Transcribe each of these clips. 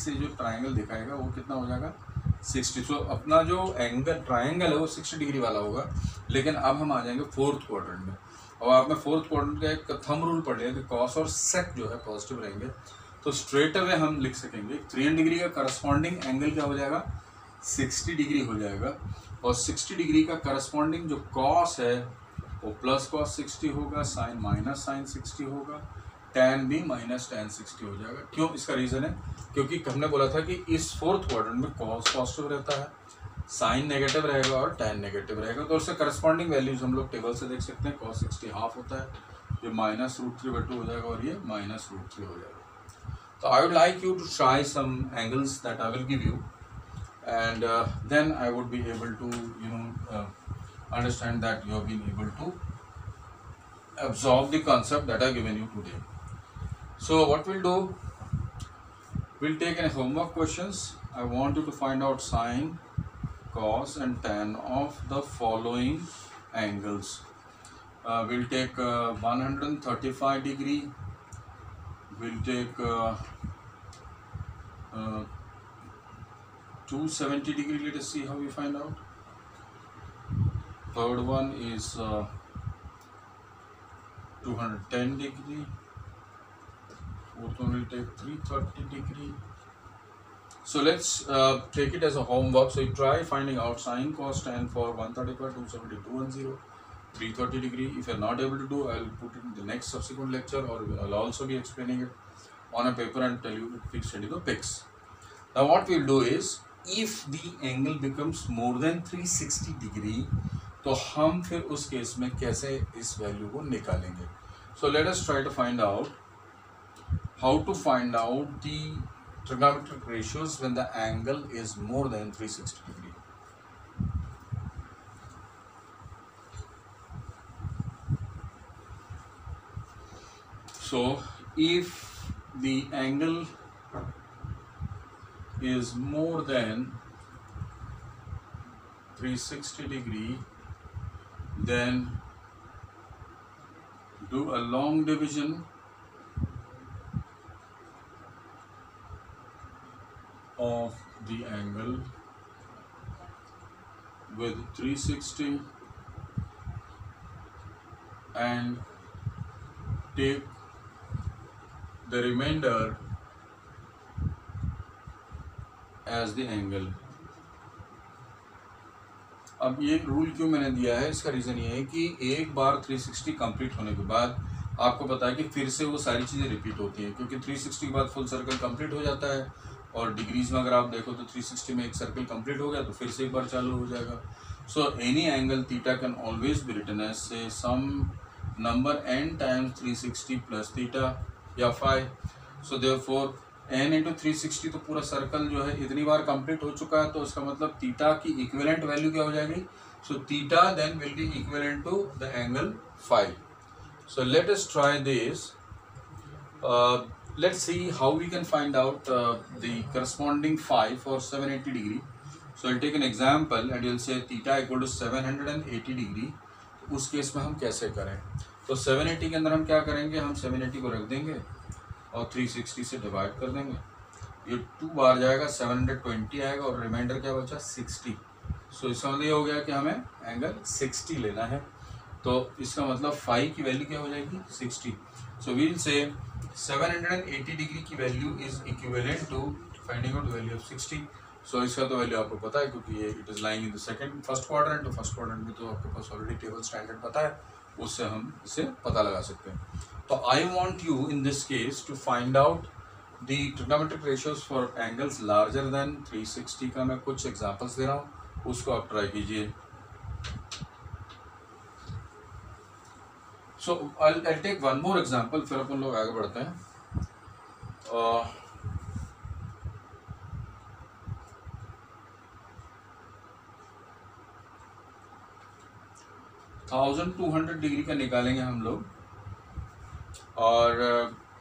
से जो ट्राइंगल दिखाएगा वो कितना हो जाएगा 60। सो अपना जो एंगल ट्राइंगल है वो 60 डिग्री वाला होगा। लेकिन अब हम आ जाएंगे फोर्थ क्वाड्रेंट में, और आपने फोर्थ क्वाड्रेंट का एक थंब रूल पढ़ लिया कि कॉस और सेक जो है पॉजिटिव रहेंगे, तो स्ट्रेट अवे हम लिख सकेंगे 300 डिग्री का करस्पॉन्डिंग एंगल क्या हो जाएगा 60 डिग्री हो जाएगा। और 60 डिग्री का करस्पॉन्डिंग जो कॉस है वो प्लस कॉस 60 होगा, साइन माइनस साइन 60 होगा, tan भी माइनस tan 60 हो जाएगा। क्यों? इसका रीज़न है क्योंकि हमने बोला था कि इस फोर्थ क्वाड्रेंट में कॉस पॉजिटिव रहता है, साइन नेगेटिव रहेगा और tan नेगेटिव रहेगा। तो उससे करस्पॉन्डिंग वैल्यूज हम लोग टेबल से देख सकते हैं। cos 60 हाफ होता है, ये -√3/2 हो जाएगा और ये -√3 हो जाएगा। तो I would like you to try some angles that I will give you, and then I would be able to understand that you have been able to absorb the concept that I have given you today. So what we'll do, we'll take any homework questions. I want you to find out sine, cos and tan of the following angles. We'll take 135 degree, we'll take 270 degree. Let us see how we find out. Third one is 210 degree. Fourth one will take 330 degree. So let's take it as a homework. So you try finding out sine, cos, tan for 135, 270, 210, 330 degree. If you're not able to do, I'll put it in the next subsequent lecture, or I'll also be explaining it on a paper and tell you to send you the pics. Now what we'll do is, if the angle becomes more than 360 degree, तो हम फिर उस case में कैसे इस value को निकालेंगे। So let us try to find out how to find out the trigonometric ratios when the angle is more than 360 degree. So if the angle is more than 360 degree, then do a long division of the angle with 360 and take the remainder as the angle. अब ये rule क्यों मैंने दिया है, इसका reason ये है कि एक बार 360 कंप्लीट होने के बाद आपको पता है कि फिर से वो सारी चीज़ें रिपीट होती हैं, क्योंकि 360 के बाद फुल सर्कल कंप्लीट हो जाता है। और डिग्रीज में अगर आप देखो तो 360 में एक सर्कल कंप्लीट हो गया तो फिर से एक बार चालू हो जाएगा। So any angle theta can always be written as से some number n times 360 plus theta या phi. So therefore n into 360 तो पूरा सर्कल जो है इतनी बार कंप्लीट हो चुका है, तो इसका मतलब थीटा की इक्विवेलेंट वैल्यू क्या हो जाएगी। So theta then will be equivalent to the angle phi. So let us try this. Let's see how we can find out the corresponding phi for 780 degree. So I'll take an example and you'll say theta equal to 780 degree. उस case में हम कैसे करें, तो 780 के अंदर हम क्या करेंगे, हम 780 को रख देंगे और 360 से डिवाइड कर देंगे। ये 2 बार जाएगा, 720 आएगा और रिमाइंडर क्या बचा 60। सो इसका मतलब ये हो गया कि हमें एंगल 60 लेना है, तो इसका मतलब फाई की वैल्यू क्या हो जाएगी 60। सो वील से 780 डिग्री की value is equivalent to finding out value of 60। सो इसका तो वैल्यू आपको पता है क्योंकि ये it is lying in the first quadrant. तो फर्स्ट क्वाड्रेंट में तो आपके पास ऑलरेडी टेबल स्टैंडर्ड पता है, उससे हम इसे पता लगा सकते हैं। तो I want you in this case to find out the trigonometric ratios for angles larger than 360 का मैं कुछ एग्जांपल्स दे रहा हूँ, उसको आप ट्राई कीजिए। So I'll take one more example, फिर अपन लोग आगे बढ़ते हैं। 1200 डिग्री का निकालेंगे हम लोग, और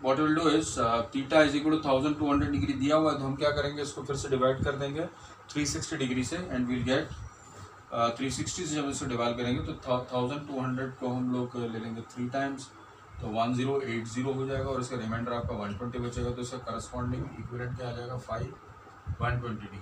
what we'll do is theta is equal to 1200 degree दिया हुआ है, तो हम क्या करेंगे, इसको फिर से डिवाइड कर देंगे 360 डिग्री से एंड विल गेट 360 से जब इसको डिवाइड करेंगे तो 1200 को हम लोग ले लेंगे 3 टाइम्स, तो 1080 हो जाएगा और इसका रिमाइंडर आपका 120 बचेगा, तो इसका करस्पॉन्डिंग इक्विवेलेंट क्या आ जाएगा 120 degree.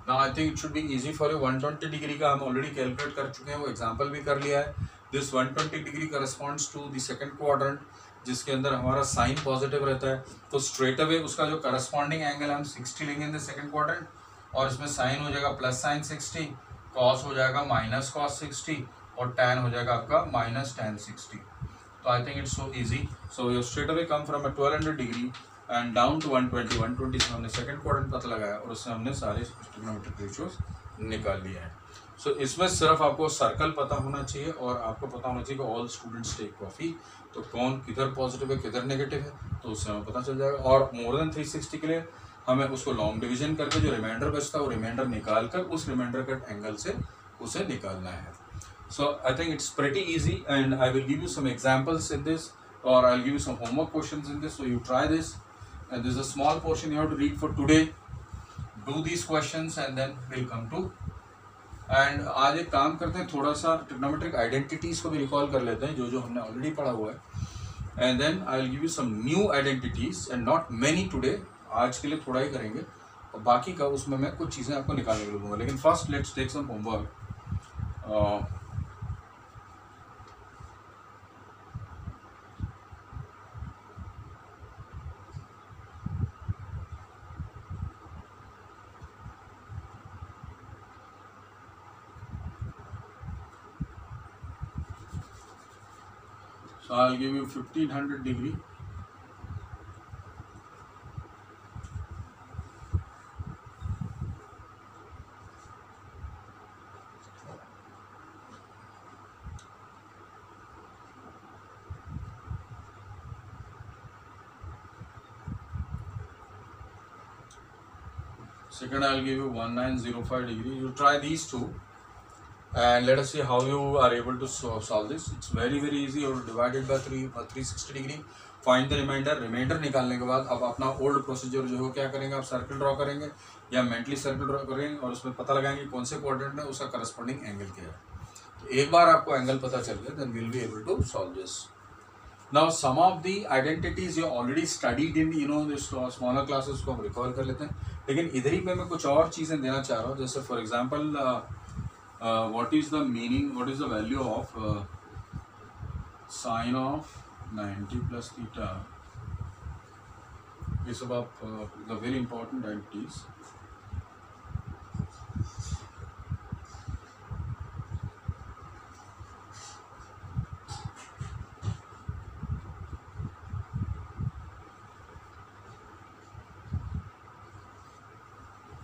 Now I think it should be easy for you. 120 degree का हम ऑलरेडी कैलकुलेट कर चुके हैं, वो एग्जांपल भी कर लिया है। This 120 degree corresponds to the second quadrant, जिसके अंदर हमारा साइन पॉजिटिव रहता है, तो स्ट्रेट अवे उसका जो करस्पॉन्डिंग एंगल हम 60 लेंगे इन द सेकंड क्वाड्रेंट, और इसमें साइन हो जाएगा प्लस साइन 60, कॉस हो जाएगा माइनस कॉस 60, और टैन हो जाएगा आपका माइनस टैन 60। तो I think it's so easy. So you straight away come from 1200 degree and down to 120 से हमने सेकंड क्वाड्रेंट पता लगाया और उससे हमने सारे ट्रिग्नोमेट्रिक रेशियोज निकाल लिए हैं। सो इसमें सिर्फ आपको सर्कल पता होना चाहिए और आपको पता होना चाहिए कि ऑल स्टूडेंट्स टेक कॉफ़ी, तो कौन किधर पॉजिटिव है किधर नेगेटिव है, तो उससे हमें पता चल जाएगा। और मोर देन 360 के लिए हमें उसको लॉन्ग डिवीजन करके जो रिमाइंडर बचता है वो रिमाइंडर निकाल कर उस रिमाइंडर के एंगल से उसे निकालना है। So I think it's pretty easy, and I will give you some examples in this, or I'll give you some homework questions in this. So you try this, and this is a small portion you have to read for today. Do these questions, and then we'll come to. And आज एक काम करते हैं, थोड़ा सा trigonometric identities को भी recall कर लेते हैं जो हमने ऑलरेडी पढ़ा हुआ है, and then I'll give you some new identities and not many today. आज के लिए थोड़ा ही करेंगे और बाकी का उसमें मैं कुछ चीज़ें आपको निकालने के लिए दूंगा। लेकिन first let's take some homework. So I'll give you 1500 degree. Second, I'll give you 1905 degree. You try these two. And let us see how you are able to solve this. It's very easy. Or divided by 360 degree. Find the remainder. Remainder निकालने के बाद अब अपना old procedure जो है क्या करेंगे, आप सर्कल ड्रॉ करेंगे या मेंटली सर्कल ड्रॉ करेंगे और उसमें पता लगाएंगे कौन से क्वाड्रेंट में उसका करस्पॉन्डिंग एंगल क्या है। तो एक बार आपको एंगल पता चल गया, then we'll be able to solve this. Now some of the identities you already studied in this smaller classes को हम रिकॉल कर लेते हैं, लेकिन इधर ही पे मैं कुछ और चीज़ें देना चाह रहा हूँ। जैसे for example what is the meaning, what is the value of sine of 90 plus theta? ये सब आप the very important identities.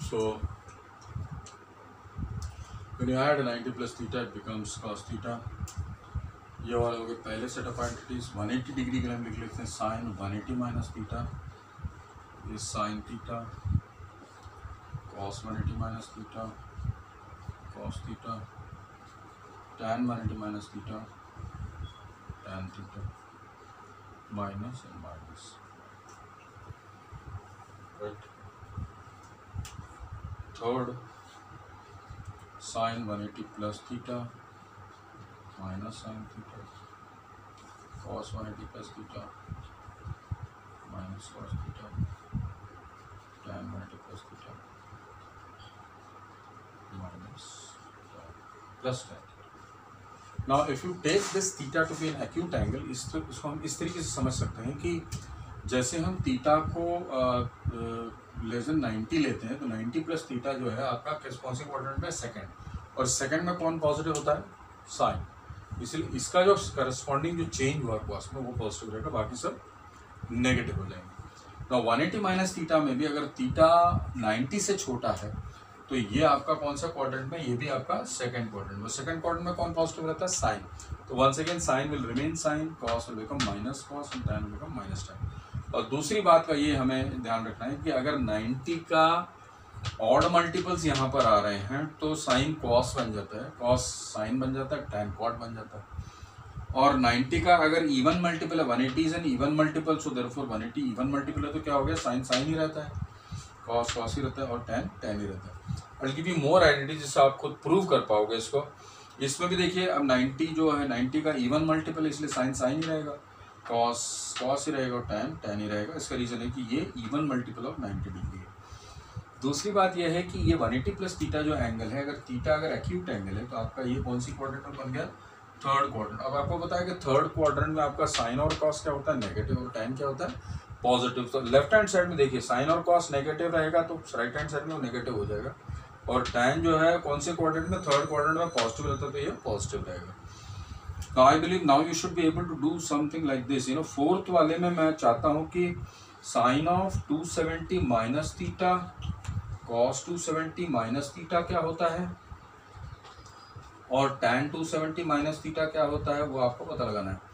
So when you add 90 plus theta, it becomes cos theta. ये वाले हो गए पहले सेट ऑफ आइडेंटिटीज। 180 डिग्री के लिए हम लिख लेते हैं साइन 180 माइनस थीटा, ये sine theta, cos 180 minus theta, cos theta, tan 180 minus theta, tan theta, minus and minus, right. Third sine 180 plus theta minus sine theta, cos 180 plus theta minus cos theta, tan 180 plus theta minus plus tan. Now if you take this theta to be an acute angle, इसको हम इस तरीके से समझ सकते हैं कि जैसे हम थीटा को लेस देन 90 लेते हैं, तो 90 प्लस थीटा जो है आपका कौन से क्वाड्रेंट में, सेकंड, और सेकंड में कौन पॉजिटिव होता है, साइन, इसलिए इसका जो करस्पॉन्डिंग जो चेंज हुआ कॉस में वो पॉजिटिव रहेगा, बाकी सब नेगेटिव हो जाएंगे। तो 180 माइनस थीटा में भी अगर थीटा 90 से छोटा है तो ये आपका कौन सा क्वाड्रेंट में, ये भी आपका सेकंड क्वाड्रेंट में। सेकंड क्वाड्रेंट में कौन पॉजिटिव रहता है, साइन, तो once again sine will remain sine, cos will become minus cos and tan will become minus tan. और दूसरी बात का ये हमें ध्यान रखना है कि अगर 90 का ऑड मल्टीपल्स यहाँ पर आ रहे हैं तो साइन कॉस बन जाता है, कॉस साइन बन जाता है, टैन कॉट बन जाता है। और 90 का अगर इवन मल्टीपल है, 180 is an even multiple, so therefore 180 even multiple है तो क्या हो गया, साइन साइन ही रहता है, कॉस कॉस ही रहता है और टैन टैन ही रहता है। I give you more identity जिससे आप खुद प्रूव कर पाओगे इसको। इसमें भी देखिए अब 90 जो है 90 का इवन मल्टीपल है इसलिए साइन साइन ही रहेगा, कॉस ही रहेगा और tan ही रहेगा। इसका रीज़न है कि ये इवन मल्टीपल ऑफ 90 डिग्री है। दूसरी बात यह है कि ये 180 प्लस थीटा जो एंगल है, अगर थीटा अगर एक्यूट एंगल है तो आपका ये कौन सी क्वाड्रेंट में बन गया, थर्ड क्वाड्रेंट। अब आपको पता है कि थर्ड क्वाड्रेंट में आपका साइन और कॉस क्या होता है, नेगेटिव, और tan क्या होता है, पॉजिटिव। तो लेफ्ट हैंड साइड में देखिए साइन और कॉस नेगेटिव रहेगा तो राइट हैंड साइड में वो नेगेटिव हो जाएगा, और tan जो है कौन से क्वाड्रेंट में, थर्ड क्वाड्रेंट में पॉजिटिव रहता है तो ये पॉजिटिव रहेगा। तो I believe now you should be able to do something like this. Fourth वाले में मैं चाहता हूँ कि sine of 270 minus theta cos 270 minus theta क्या होता है, और tan 270 माइनस थीटा क्या होता है, वो आपको पता लगाना है।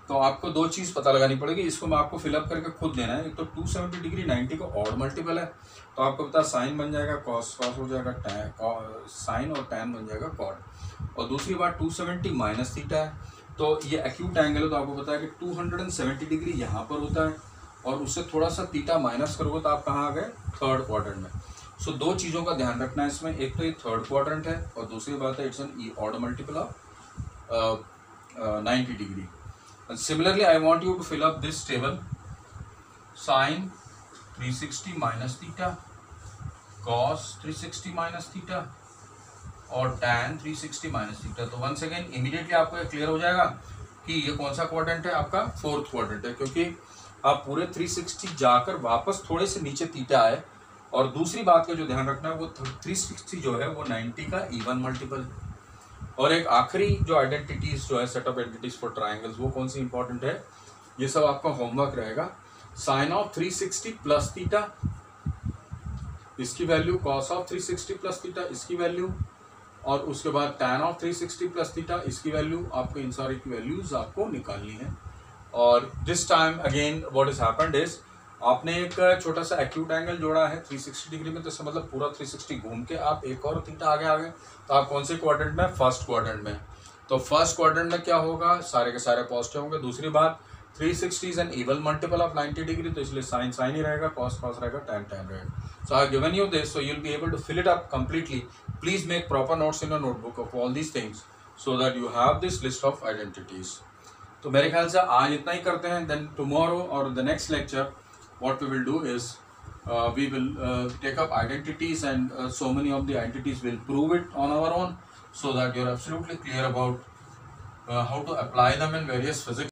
तो आपको दो चीज़ पता लगानी पड़ेगी, इसको मैं आपको फिलअप करके खुद देना है। एक तो 270 डिग्री 90 का ऑड मल्टीपल है, तो आपको पता साइन बन जाएगा कॉस, कॉस हो जाएगा tan, साइन और tan बन जाएगा कॉड। और दूसरी बात 270 माइनस थीटा है, तो ये एक्यूट एंगल है, तो आपको पता है कि 270 डिग्री यहाँ पर होता है, और उससे थोड़ा सा थीटा माइनस करोगे तो आप कहाँ आ गए, थर्ड क्वाड्रेंट में। सो दो चीज़ों का ध्यान रखना है इसमें, एक तो ये थर्ड क्वाड्रेंट है, और दूसरी बात है it's an odd multiple of 90 degree. Similarly, I want you to fill up this table. Sin 360 minus theta, cos 360 minus theta, और tan 360 minus theta। तो once again immediately आपको ये क्लियर हो जाएगा कि ये कौन सा क्वाड्रेंट है, आपका फोर्थ क्वाड्रेंट है, क्योंकि आप पूरे 360 जाकर वापस थोड़े से नीचे थीटा आए। और दूसरी बात का जो ध्यान रखना है, वो 360 जो है वो 90 का इवन मल्टीपल। और एक आखिरी जो आइडेंटिटीज जो है, set of identities for triangles, वो कौन सी इंपॉर्टेंट है, ये सब आपका होमवर्क रहेगा। साइन ऑफ 360 प्लस थीटा, इसकी value, cos of 360 plus theta, इसकी वैल्यू, और उसके बाद tan ऑफ 360 प्लस थीटा, इसकी वैल्यू। आपको इन सारी की वैल्यूज आपको निकालनी है। और this time again what is happened is, आपने एक छोटा सा एक्यूट एंगल जोड़ा है 360 डिग्री में, तो इसका मतलब पूरा 360 घूम के आप एक और थीटा आगे आ गए, तो आप कौन से क्वाड्रेंट में, फर्स्ट क्वाड्रेंट में। तो फर्स्ट क्वाड्रेंट में क्या होगा, सारे के सारे पॉजिटिव होंगे। दूसरी बात 360 is an even multiple of 90 degree, तो इसलिए साइन साइन ही रहेगा, कॉस कॉस रहेगा, tan tan रहेगा। So I have given you this, so you will be able to fill it up completely. Please make proper notes in your notebook of all these things so that you have this list of identities. तो मेरे ख्याल से आज इतना ही करते हैं। Then tomorrow और the next lecture what we will do is we will take up identities, and so many of the identities we'll prove it on our own, so that you're absolutely clear about how to apply them in various physics